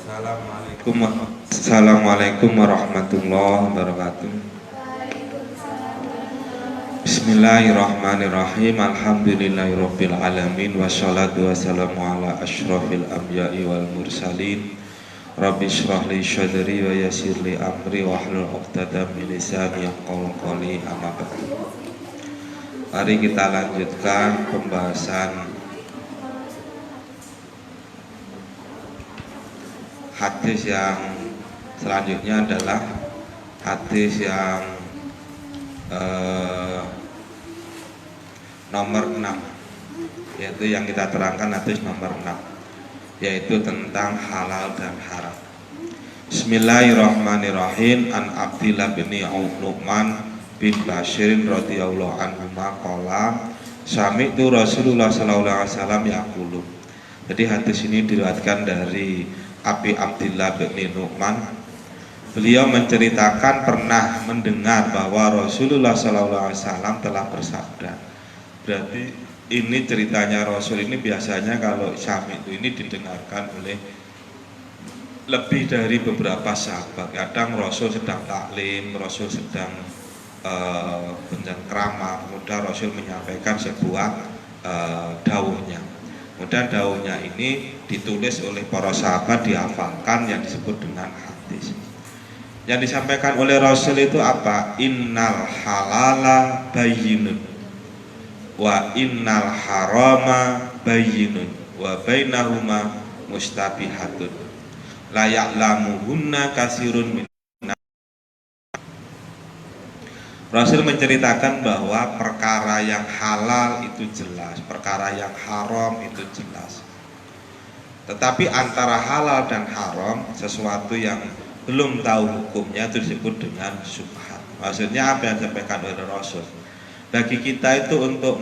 Assalamualaikum warahmatullahi wabarakatuh. Bismillahirrahmanirrahim. Alhamdulillahirabbil alamin wassalatu wassalamu ala asyrofil anbiya'i wal mursalin. Rabbi shrah li syadri wa yassir li amri wahlul 'uqdatam min lisani yafqahu qawli. Amma ba'du. Mari kita lanjutkan pembahasan hadis yang selanjutnya adalah hadis yang nomor 6, yaitu yang kita terangkan hadis nomor 6, yaitu tentang halal dan haram. Bismillahirrahmanirrahim. An Abdillah bin Nu'man bin Bashir radhiyallahu anhu qala sami'tu Rasulullah sallallahu alaihi wasallam yaqulu. Jadi hadis ini diriwayatkan dari Abi Abdillah bin Nu'man. Beliau menceritakan pernah mendengar bahwa Rasulullah sallallahu alaihi wasallam telah bersabda. Berarti ini ceritanya Rasul ini biasanya kalau sami itu ini didengarkan oleh lebih dari beberapa sahabat. Kadang Rasul sedang taklim, Rasul sedang berceramah, kemudian Rasul menyampaikan sebuah dawuhnya. Kemudian dawuhnya ini ditulis oleh para sahabat, dihafalkan, yang disebut dengan hadis. Yang disampaikan oleh Rasul itu apa? Innal halala bayyinun wa innal harama bayyinun wa bainahuma mustabihatun la ya'lamuhunna katsirun min. Rasul menceritakan bahwa perkara yang halal itu jelas, perkara yang haram itu jelas. Tetapi antara halal dan haram, sesuatu yang belum tahu hukumnya itu disebut dengan syubhat. Maksudnya apa yang disampaikan oleh Rasul? Bagi kita itu untuk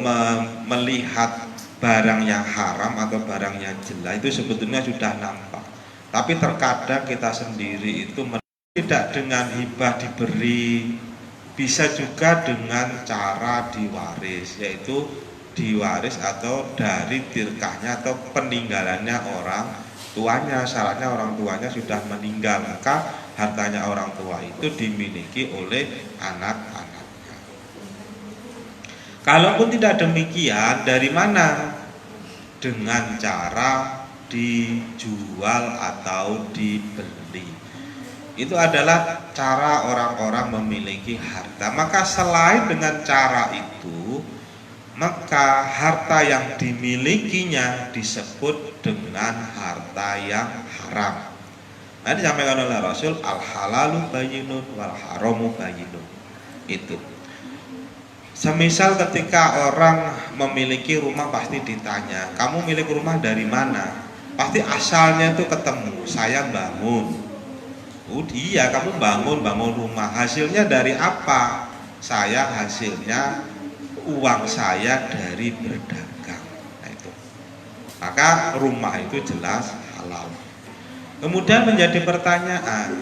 melihat barang yang haram atau barang yang jelas itu sebetulnya sudah nampak. Tapi terkadang kita sendiri itu tidak dengan hibah diberi, bisa juga dengan cara diwaris, yaitu diwaris atau dari tirkahnya atau peninggalannya orang tuanya. Syaratnya orang tuanya sudah meninggal, maka hartanya orang tua itu dimiliki oleh anak-anaknya. Kalaupun tidak demikian, dari mana? Dengan cara dijual atau dibeli. Itu adalah cara orang-orang memiliki harta. Maka selain dengan cara itu, maka harta yang dimilikinya disebut dengan harta yang haram. Nah, disampaikan oleh Rasul, al halalu bayyinun wal haramu bayyinun. Itu semisal ketika orang memiliki rumah, pasti ditanya, kamu milik rumah dari mana? Pasti asalnya itu ketemu, saya bangun. Iya, kamu bangun rumah. Hasilnya dari apa? Saya hasilnya uang saya dari berdagang. Nah itu. Maka rumah itu jelas halal. Kemudian menjadi pertanyaan,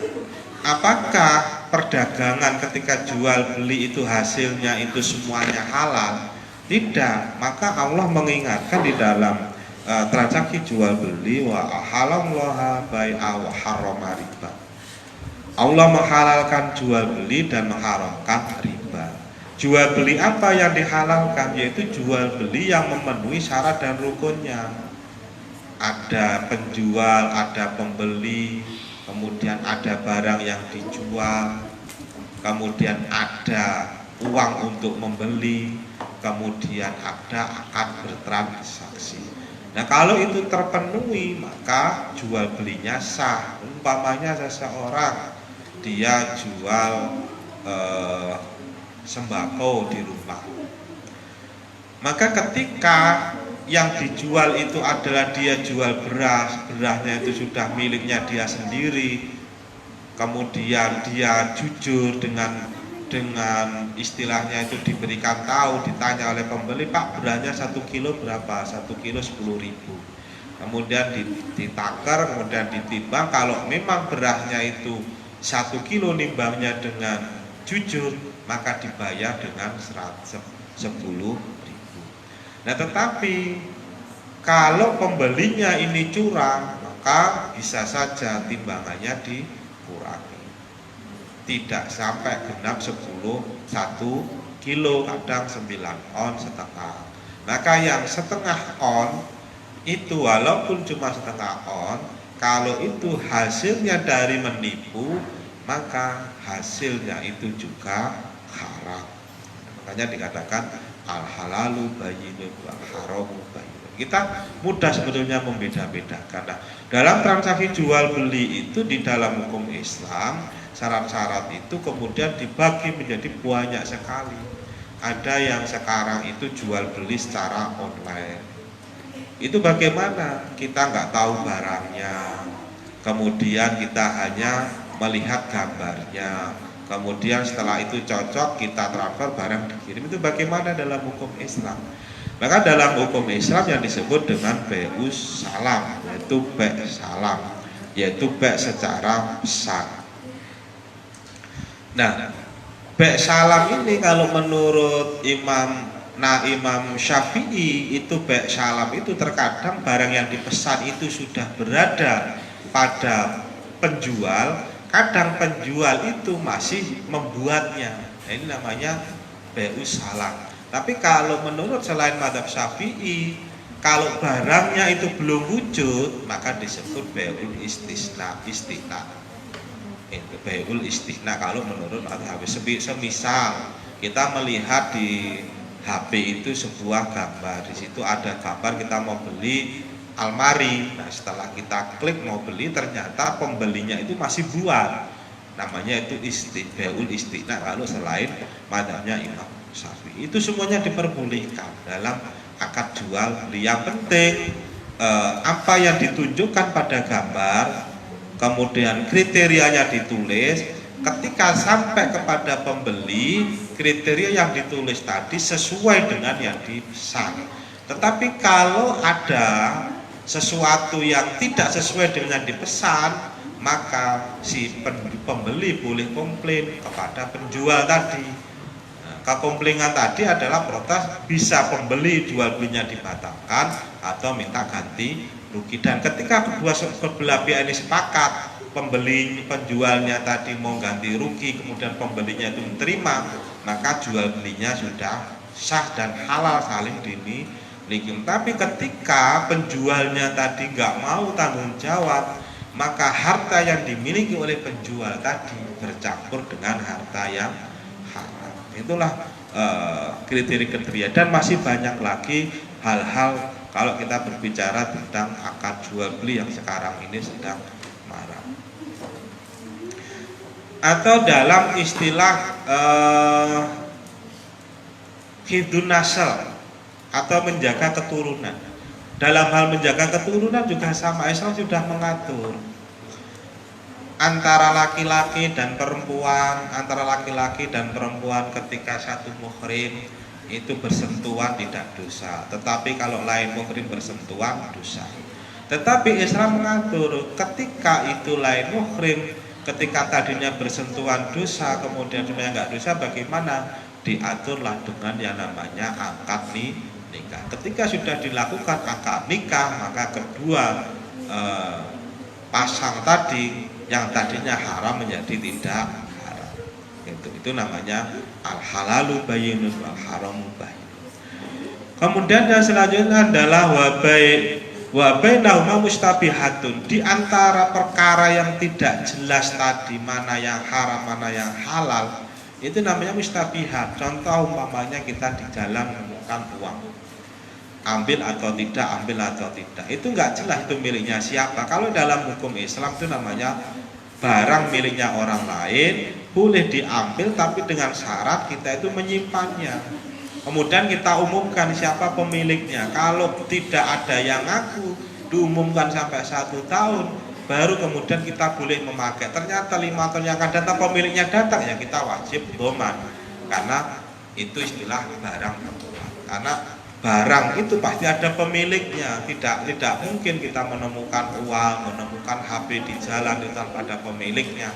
apakah perdagangan ketika jual beli itu hasilnya itu semuanya halal? Tidak. Maka Allah mengingatkan di dalam transaksi jual beli, wa ahalallaha bai'a wa harrama riba. Allah menghalalkan jual beli dan mengharamkan riba. Jual beli apa yang dihalalkan? Yaitu jual beli yang memenuhi syarat dan rukunnya. Ada penjual, ada pembeli, kemudian ada barang yang dijual, kemudian ada uang untuk membeli, kemudian ada akad bertransaksi. Nah, kalau itu terpenuhi, maka jual belinya sah. Umpamanya seseorang dia jual sembako di rumah, maka ketika yang dijual itu adalah dia jual beras, berasnya itu sudah miliknya dia sendiri, kemudian dia jujur dengan istilahnya itu diberikan tahu, ditanya oleh pembeli, Pak, berasnya 1 kilo berapa? 1 kilo 10.000. Kemudian ditakar, kemudian ditimbang. Kalau memang berasnya itu 1 kilo nimbangnya dengan jujur, maka dibayar dengan 10.000. Nah, tetapi kalau pembelinya ini curang, maka bisa saja timbangannya dikurangi, tidak sampai genap 1 kilo, kadang 9,5 on. Maka yang setengah on itu walaupun cuma setengah on, kalau itu hasilnya dari menipu, maka hasilnya itu juga haram. Makanya dikatakan al halalu bayyinun wal haramu bayyinun. Kita mudah sebetulnya membeda-bedakan. Nah, dalam transaksi jual beli itu di dalam hukum Islam, syarat-syarat itu kemudian dibagi menjadi banyak sekali. Ada yang sekarang itu jual beli secara online. Itu bagaimana? Kita nggak tahu barangnya, kemudian kita hanya melihat gambarnya, kemudian setelah itu cocok kita transfer, barang dikirim. Itu bagaimana dalam hukum Islam? Maka dalam hukum Islam yang disebut dengan bai'us salam, yaitu bai' salam, yaitu bai' secara pesan. Nah, bai' salam ini kalau menurut Imam Syafi'i itu bai' salam itu terkadang barang yang dipesan itu sudah berada pada penjual, kadang penjual itu masih membuatnya. Nah, ini namanya bai'us salam. Tapi kalau menurut selain mazhab Syafi'i, kalau barangnya itu belum wujud, maka disebut bai'ul istisna. Itu bai'ul istisna kalau menurut mazhab. Semisal kita melihat di HP itu sebuah gambar, di situ ada gambar kita mau beli almari. Nah, setelah kita klik mau beli, ternyata pembelinya itu masih buat. Namanya itu bai'ul istisna kalau selain mazhabnya Imam Syafi'i. Itu semuanya diperbolehkan dalam akad jual beli. Yang penting apa yang ditunjukkan pada gambar, kemudian kriterianya ditulis. Ketika sampai kepada pembeli, kriteria yang ditulis tadi sesuai dengan yang dipesan. Tetapi kalau ada sesuatu yang tidak sesuai dengan dipesan, maka si pembeli boleh komplain kepada penjual tadi. Kekomplainan tadi adalah protes, bisa pembeli jual belinya dibatalkan atau minta ganti rugi. Dan ketika kedua belah pihak ini sepakat, penjualnya tadi mau ganti rugi, kemudian pembelinya itu menerima, maka jual belinya sudah sah dan halal saling dimiliki. Tapi ketika penjualnya tadi nggak mau tanggung jawab, maka harta yang dimiliki oleh penjual tadi bercampur dengan harta yang haram. Itulah kriteria-kriteria, dan masih banyak lagi hal-hal kalau kita berbicara tentang akad jual beli yang sekarang ini sedang marak. Atau dalam istilah hifdzun nasl atau menjaga keturunan. Dalam hal menjaga keturunan juga sama, Islam sudah mengatur antara laki-laki dan perempuan, ketika satu muhrim itu bersentuhan tidak dosa. Tetapi kalau lain muhrim bersentuhan dosa. Tetapi Islam mengatur ketika itu lain muhrim, ketika tadinya bersentuhan dosa, kemudian sebenarnya nggak dosa, bagaimana? Diaturlah dengan yang namanya akad nikah. Ketika sudah dilakukan akad nikah, maka kedua pasang tadi yang tadinya haram menjadi tidak haram. Itu namanya al halalu bayyinun wal haramu bayyinun. Kemudian yang selanjutnya adalah wa bainahuma mustabihatun. Di antara perkara yang tidak jelas tadi mana yang haram mana yang halal, itu namanya mustabihat. Contoh umpamanya kita di jalan menemukan uang, ambil atau tidak, itu nggak jelas itu miliknya siapa. Kalau dalam hukum Islam itu namanya barang miliknya orang lain, boleh diambil tapi dengan syarat kita itu menyimpannya. Kemudian kita umumkan siapa pemiliknya. Kalau tidak ada yang ngaku, diumumkan sampai 1 tahun, baru kemudian kita boleh memakai. Ternyata 5 tahun yang akan datang pemiliknya datang, ya kita wajib doman, karena itu istilah barang tertular. Karena barang itu pasti ada pemiliknya. Tidak mungkin kita menemukan uang, menemukan HP di jalan itu tanpa ada pemiliknya.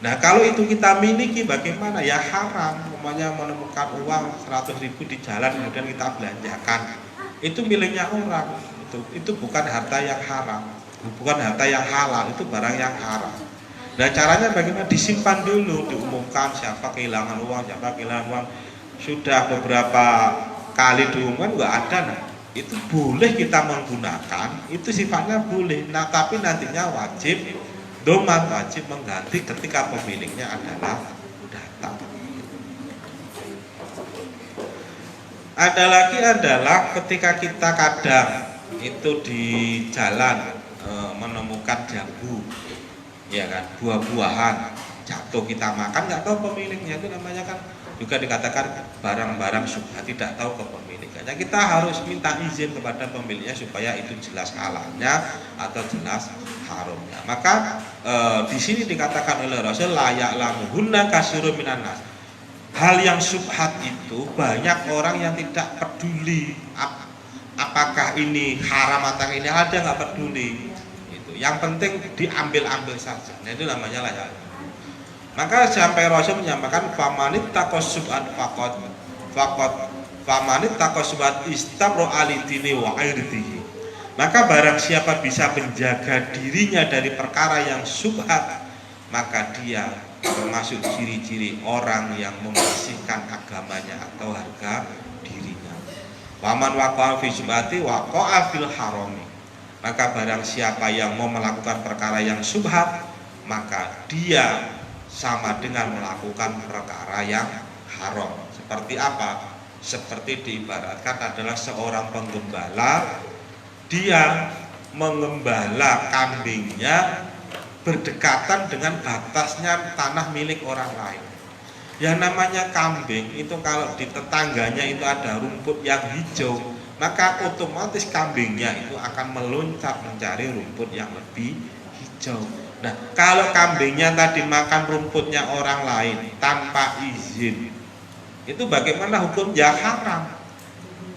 Nah, kalau itu kita miliki bagaimana? Ya haram. Umpamanya menemukan uang 100.000 di jalan kemudian kita belanjakan, itu miliknya orang. Itu bukan harta yang haram. bukan harta yang halal, itu barang yang haram. Nah caranya bagaimana? Disimpan dulu, diumumkan siapa kehilangan uang, siapa kehilangan uang. Sudah beberapa kali diumumkan nggak ada, nah itu boleh kita menggunakan, itu sifatnya boleh. Nah tapi nantinya wajib doman, wajib mengganti ketika pemiliknya adalah datang. Ada lagi adalah ketika kita kadang itu di jalan menemukan jambu, ya kan, buah-buahan jatuh kita makan nggak tahu pemiliknya, itu namanya kan juga dikatakan barang-barang syubhat, tidak tahu kepemilikannya. Kita harus minta izin kepada pemiliknya supaya itu jelas halalnya atau jelas haramnya. Maka di sini dikatakan oleh Rasul layak lamuhunna kasirun minan nas. Hal yang syubhat itu banyak orang yang tidak peduli apakah ini haram atau ini ada, nggak peduli. Itu yang penting diambil-ambil saja. Nah itu namanya layak. Maka sampai Rasul menyampaikan famanit takos syubhat fakot famanit takos syubhat istabro alidini wa airdihi. Maka barang siapa bisa menjaga dirinya dari perkara yang syubhat, maka dia termasuk ciri-ciri orang yang membersihkan agamanya atau harga dirinya. Waman waqa'a fi syubhati waqa'a fil harami. Maka barang siapa yang mau melakukan perkara yang syubhat, maka dia sama dengan melakukan perkara yang haram. Seperti apa? Seperti diibaratkan adalah seorang penggembala, dia mengembala kambingnya berdekatan dengan batasnya tanah milik orang lain. Yang namanya kambing itu kalau di tetangganya itu ada rumput yang hijau, maka otomatis kambingnya itu akan meloncat mencari rumput yang lebih hijau. Nah, kalau kambingnya tadi makan rumputnya orang lain tanpa izin, itu bagaimana hukumnya? Haram.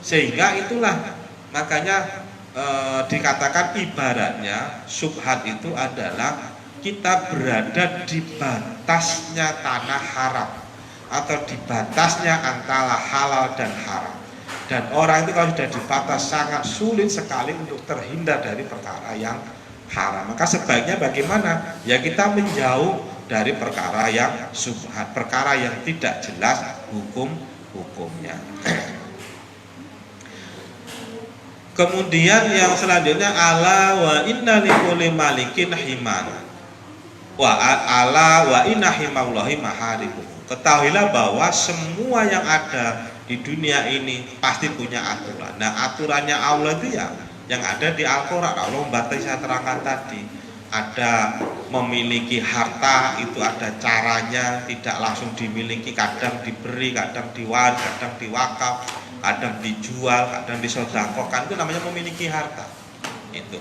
Sehingga itulah makanya dikatakan ibaratnya syubhat itu adalah kita berada di batasnya tanah haram atau di batasnya antara halal dan haram. Dan orang itu kalau sudah di batas sangat sulit sekali untuk terhindar dari perkara yang haram. Maka sebaiknya bagaimana? Ya kita menjauh dari perkara yang syubhat, perkara yang tidak jelas hukumnya. Kemudian yang selanjutnya ala wa inna likulli malikin himan. Wa ala wa inna himallahi maharimu. Ketahuilah bahwa semua yang ada di dunia ini pasti punya aturan. Nah, aturannya Allah itu ya yang ada di Al-Qur'an. Allah membatasi, saya terangkan tadi. Ada memiliki harta itu ada caranya, tidak langsung dimiliki, kadang diberi, kadang diwaris, kadang diwakaf, kadang dijual, kadang disedekahkan, itu namanya memiliki harta. Itu.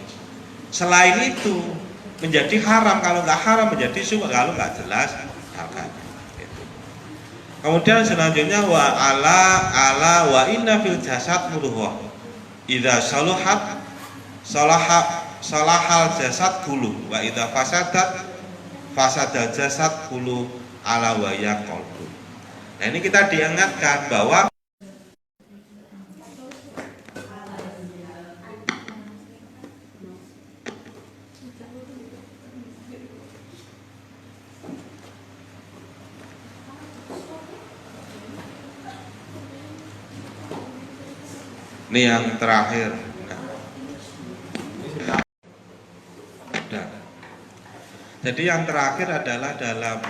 Selain itu menjadi haram, kalau nggak haram menjadi syubhat kalau nggak jelas harganya. Itu. Kemudian selanjutnya wa ala wa inna fil jasad mudghah. Idza saluhat salahal jasad kulu wa idza fasadal jasad kulu ala wa ya qalbu. Nah ini kita diingatkan bahwa ini yang terakhir. Jadi yang terakhir adalah dalam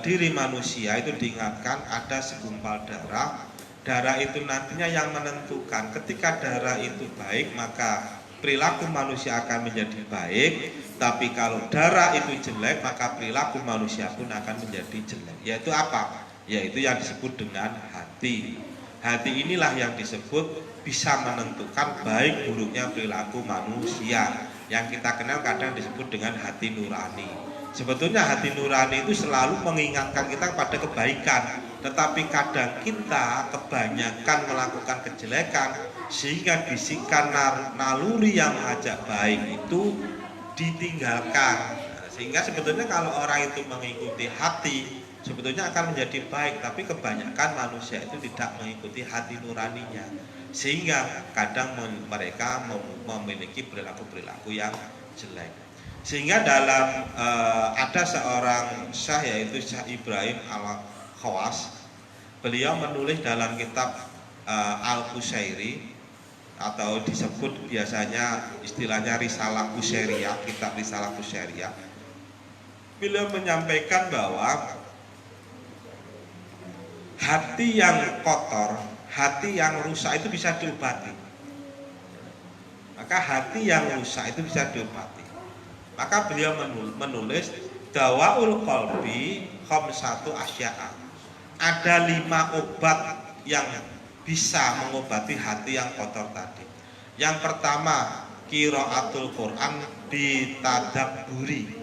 diri manusia itu diingatkan ada segumpal darah. Darah itu nantinya yang menentukan. Ketika darah itu baik, maka perilaku manusia akan menjadi baik. Tapi kalau darah itu jelek, maka perilaku manusia pun akan menjadi jelek. Yaitu apa? Yaitu yang disebut dengan hati. Hati inilah yang disebut bisa menentukan baik buruknya perilaku manusia, yang kita kenal kadang disebut dengan hati nurani. Sebetulnya hati nurani itu selalu mengingatkan kita pada kebaikan, tetapi kadang kita kebanyakan melakukan kejelekan sehingga bisikan naluri yang mengajak baik itu ditinggalkan. Sehingga sebetulnya kalau orang itu mengikuti hati sebetulnya akan menjadi baik, tapi kebanyakan manusia itu tidak mengikuti hati nuraninya. sehingga kadang mereka memiliki perilaku-perilaku yang jelek. Sehingga dalam ada seorang syekh, yaitu Syekh Ibrahim Al-Khawas, beliau menulis dalam kitab Al-Qushairi, atau disebut biasanya istilahnya Risalah Qushairiyah, kitab Risalah Qushairiyah. Beliau menyampaikan bahwa hati yang kotor, hati yang rusak itu bisa diobati. Maka hati yang rusak itu bisa diobati. Maka beliau menulis Dawaul Qalbi khamsatu asya'a. Ada 5 obat yang bisa mengobati hati yang kotor tadi. Yang pertama, qiraatul Quran ditadabburi,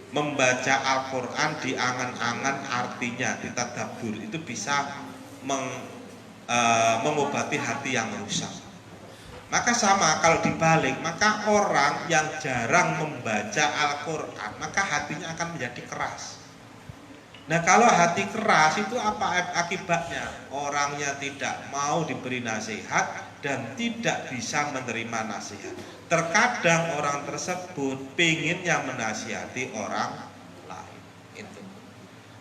membaca Al-Quran diangan-angan artinya, ditadabbur, itu bisa mengobati hati yang rusak. Maka sama kalau dibalik, maka orang yang jarang membaca Al-Quran, maka hatinya akan menjadi keras. Nah, kalau hati keras itu apa akibatnya? Orangnya tidak mau diberi nasihat dan tidak bisa menerima nasihat. Terkadang orang tersebut pengennya menasihati orang lain. Itu.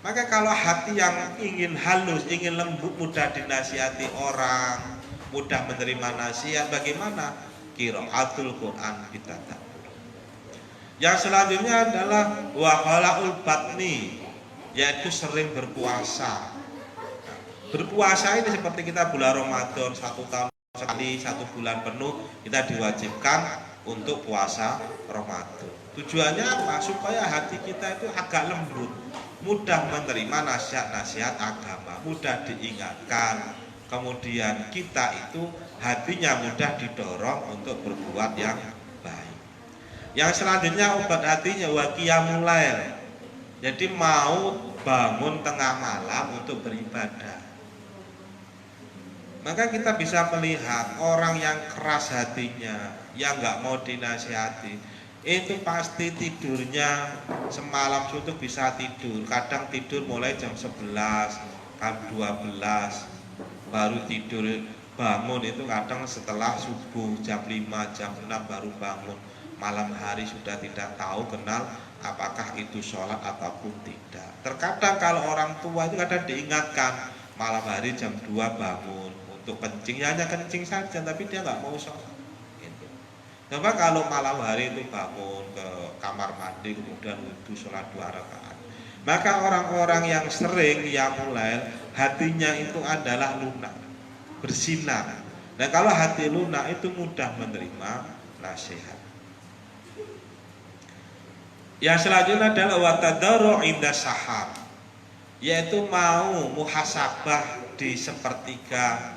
Maka kalau hati yang ingin halus, ingin lembut, mudah dinasihati orang, mudah menerima nasihat, bagaimana? Qiraatul Quran kita tahu. Yang selanjutnya adalah wahalaul batni, yaitu sering berpuasa. Berpuasa ini seperti kita bulan Ramadan 1 tahun sekali, 1 bulan penuh kita diwajibkan untuk puasa Ramadan. Tujuannya apa? Supaya hati kita itu agak lembut, mudah menerima nasihat-nasihat agama, mudah diingatkan. Kemudian kita itu hatinya mudah didorong untuk berbuat yang baik. Yang selanjutnya obat hatinya wa qiyamul lail. Jadi mau bangun tengah malam untuk beribadah. Maka kita bisa melihat orang yang keras hatinya, yang nggak mau dinasihati, itu pasti tidurnya semalam suntuk bisa tidur. Kadang tidur mulai jam 11, jam 12, baru tidur. Bangun itu kadang setelah subuh jam 5, jam 6 baru bangun. Malam hari sudah tidak tahu kenal apakah itu sholat ataupun tidak. Terkadang kalau orang tua itu kadang diingatkan malam hari jam 2 bangun untuk kencing, ya hanya kencing saja, tapi dia nggak mau sholat. Gitu. Coba kalau malam hari itu bangun ke kamar mandi, kemudian wudhu sholat 2 rakaat. Maka orang-orang yang sering qiyamul hatinya itu adalah lunak, bersinar. Dan kalau hati lunak itu mudah menerima nasihat. Yang selanjutnya adalah watadaru inda sahar, yaitu mau muhasabah di sepertiga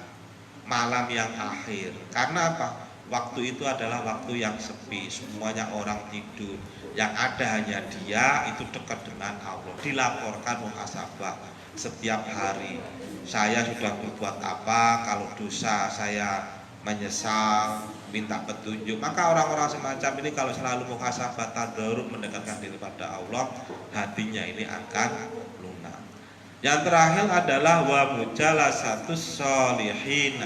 malam yang akhir. Karena apa? Waktu itu adalah waktu yang sepi, semuanya orang tidur. Yang ada hanya dia itu dekat dengan Allah. Dilaporkan muhasabah setiap hari. Saya sudah berbuat apa? Kalau dosa saya menyesal, minta petunjuk. Maka orang-orang semacam ini kalau selalu muhasabah tadarruk, mendekatkan diri pada Allah, hatinya ini akan lunak. Yang terakhir adalah wa mujalasatus sholihin,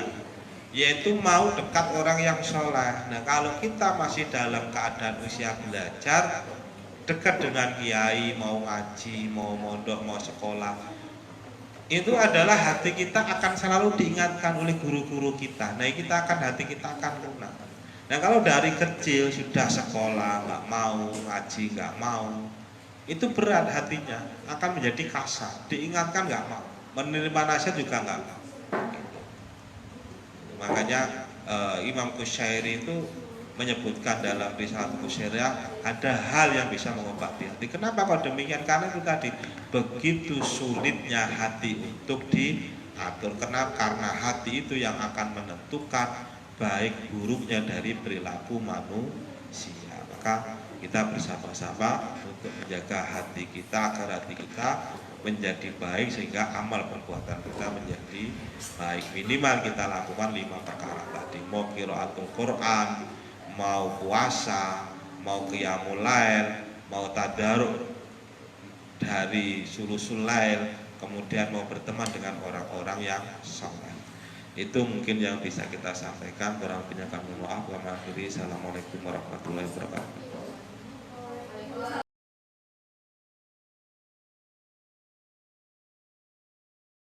yaitu mau dekat orang yang soleh. Nah, kalau kita masih dalam keadaan usia belajar, dekat dengan kiai, mau ngaji, mau mondok, mau sekolah, itu adalah hati kita akan selalu diingatkan oleh guru-guru kita. Nah, hati kita akan lunak. Nah, kalau dari kecil sudah sekolah nggak mau, ngaji nggak mau, itu berat hatinya, akan menjadi kasar. Diingatkan nggak mau, menerima nasihat juga nggak mau. Makanya Imam Qushairi itu menyebutkan dalam Risalah Qushairiyah ada hal yang bisa mengobati hati. Kenapa kok demikian? Karena itu tadi begitu sulitnya hati untuk diatur. Kenapa? Karena hati itu yang akan menentukan baik buruknya dari perilaku manusia. Maka kita bersama-sama untuk menjaga hati kita agar hati kita menjadi baik, sehingga amal perbuatan kita menjadi baik. Minimal kita lakukan 5 perkara tadi. Mau qiraatul Quran, mau puasa, mau qiyamul lail, mau tadarruk dari sulusul lail, kemudian mau berteman dengan orang-orang yang saleh. Itu mungkin yang bisa kita sampaikan. Kurang lebihnya kami mohon maaf. Assalamualaikum warahmatullahi wabarakatuh.